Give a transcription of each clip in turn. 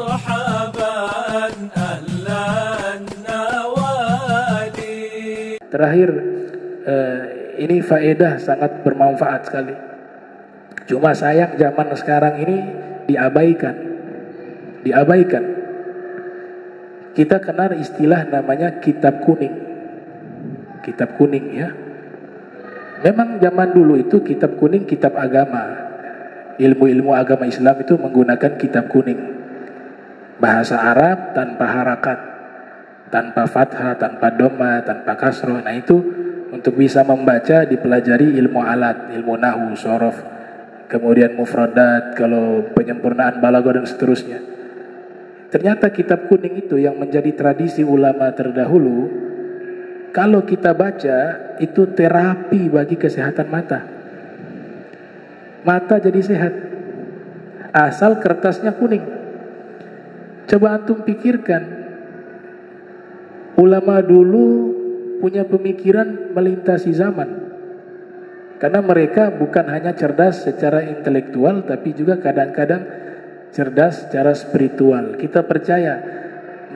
مرحبا أهلا النوادي. Terakhir, ini faedah sangat bermanfaat sekali. Cuma sayang zaman sekarang ini diabaikan. Kita kenal istilah namanya kitab kuning. Kitab kuning ya. Memang zaman dulu itu kitab kuning kitab agama. Ilmu-ilmu agama Islam itu menggunakan kitab kuning. Bahasa Arab tanpa harakat, tanpa fathah, tanpa dhamma, tanpa kasroh. Nah itu untuk bisa membaca dipelajari ilmu alat, ilmu nahwu, shorof, kemudian mufradat, kalau penyempurnaan balaghah dan seterusnya. Ternyata kitab kuning itu yang menjadi tradisi ulama terdahulu, kalau kita baca itu terapi bagi kesehatan mata. Mata jadi sehat asal kertasnya kuning. Coba antum pikirkan, ulama dulu punya pemikiran melintasi zaman, karena mereka bukan hanya cerdas secara intelektual, tapi juga kadang-kadang cerdas secara spiritual. Kita percaya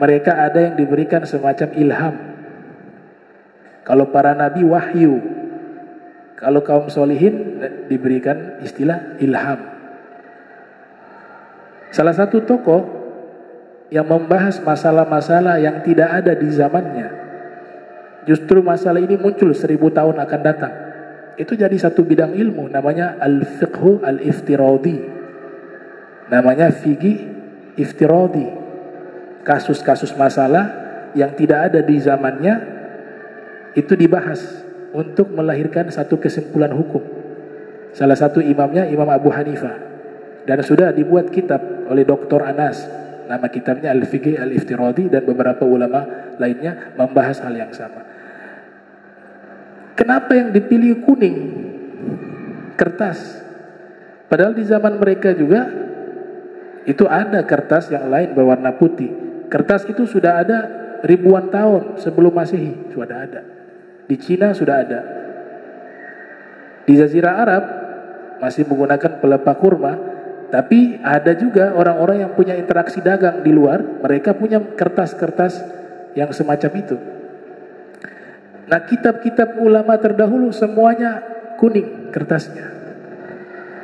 mereka ada yang diberikan semacam ilham. Kalau para nabi wahyu, kalau kaum solihin diberikan istilah ilham. Salah satu tokoh yang membahas masalah-masalah yang tidak ada di zamannya, justru masalah ini muncul 1000 tahun akan datang. Itu jadi satu bidang ilmu, namanya al-fiqhu al-iftiradi. Namanya fikih iftiradi. Kasus-kasus masalah yang tidak ada di zamannya itu dibahas untuk melahirkan satu kesimpulan hukum. Salah satu imamnya Imam Abu Hanifah, dan sudah dibuat kitab oleh Dr. Anas, nama kitabnya Al-Fiqh Al-Iftiradi, dan beberapa ulama lainnya membahas hal yang sama. Kenapa yang dipilih kuning? Kertas. Padahal di zaman mereka juga itu ada kertas yang lain berwarna putih. Kertas itu sudah ada ribuan tahun sebelum Masehi, sudah ada. Di Cina sudah ada. Di Jazirah Arab masih menggunakan pelepah kurma, tapi ada juga orang-orang yang punya interaksi dagang di luar, mereka punya kertas-kertas yang semacam itu. Nah, kitab-kitab ulama terdahulu semuanya kuning kertasnya.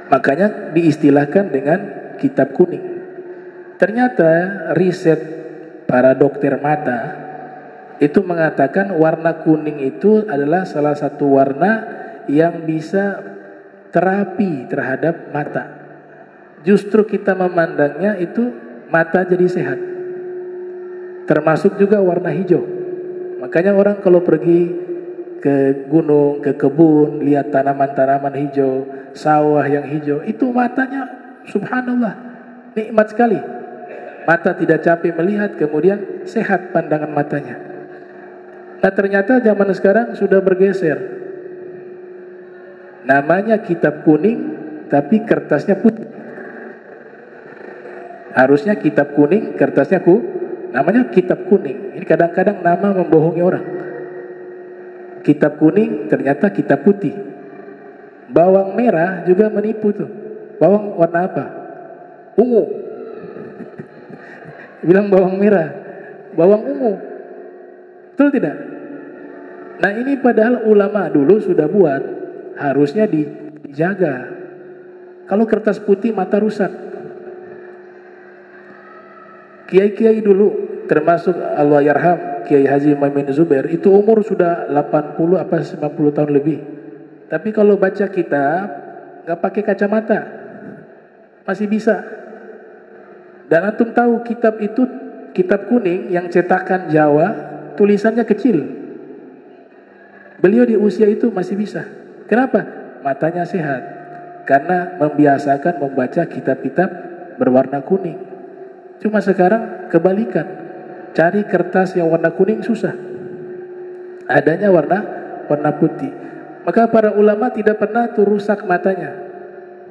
Makanya diistilahkan dengan kitab kuning. Ternyata riset para dokter mata itu mengatakan warna kuning itu adalah salah satu warna yang bisa terapi terhadap mata. Justru kita memandangnya itu mata jadi sehat. Termasuk juga warna hijau. Makanya orang kalau pergi ke gunung, ke kebun, lihat tanaman-tanaman hijau, sawah yang hijau, itu matanya subhanallah nikmat sekali. Mata tidak capek melihat, kemudian sehat pandangan matanya. Nah, ternyata zaman sekarang sudah bergeser. Namanya kitab kuning, tapi kertasnya putih. Harusnya kitab kuning, kertasnya namanya kitab kuning. Ini kadang-kadang nama membohongi orang. Kitab kuning ternyata kitab putih. Bawang merah juga menipu tuh. Bawang warna apa? Ungu. Bilang bawang merah, bawang ungu. Betul tidak? Nah, ini padahal ulama dulu sudah buat, harusnya dijaga. Kalau kertas putih mata rusak. Kiai-kiai dulu, termasuk Allahyarham Kiai Haji Maimin Zubair, itu umur sudah 80 apa 90 tahun lebih. Tapi kalau baca kitab nggak pakai kacamata, masih bisa. Dan antum tahu kitab itu, kitab kuning yang cetakan Jawa, tulisannya kecil. Beliau di usia itu masih bisa. Kenapa? Matanya sehat. Karena membiasakan membaca kitab-kitab berwarna kuning. Cuma sekarang kebalikan. Cari kertas yang warna kuning susah. Adanya warna putih. Maka para ulama tidak pernah tuh rusak matanya.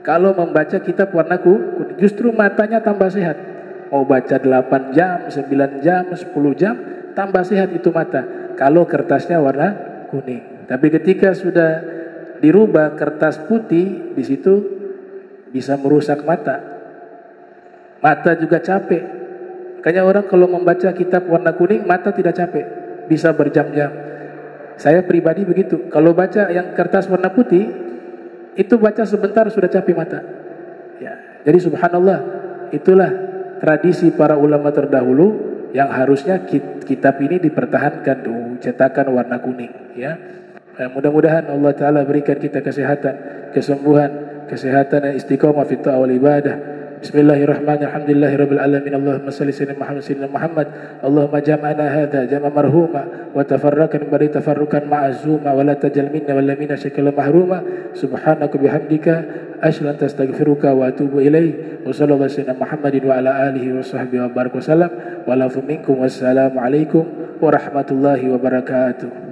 Kalau membaca kitab warna kuning, justru matanya tambah sehat. Mau baca 8 jam, 9 jam, 10 jam, tambah sehat itu mata. Kalau kertasnya warna kuning. Tapi ketika sudah dirubah kertas putih, di situ bisa merusak mata. Mata juga capek. Makanya orang kalau membaca kitab warna kuning mata tidak capek, bisa berjam-jam. Saya pribadi begitu. Kalau baca yang kertas warna putih, itu baca sebentar sudah capek mata. Ya, jadi subhanallah, itulah tradisi para ulama terdahulu yang harusnya kitab ini dipertahankan, cetakan warna kuning. Ya, mudah-mudahan Allah Taala berikan kita kesehatan, kesembuhan, kesehatan dan istiqomah fi ta'wal ibadah. Bismillahirrahmanirrahim. Alhamdulillahirabbil alamin. Allahumma shalli sayyidina Muhammad. Allahumma jam'ana hadza jam'a marhuma wa tafarraqna bari tafarruqan ma'zuma wa la tajal minna wa la minna shakala mahruma. Subhanaka bihamdika asyhadu an la astaghfiruka wa atubu ilaik. Wa sallallahu sayyidina Muhammadin wa ala alihi wa sahbihi wa baraka wasallam. Wa la minkum wassalamu alaikum warahmatullahi wabarakatuh.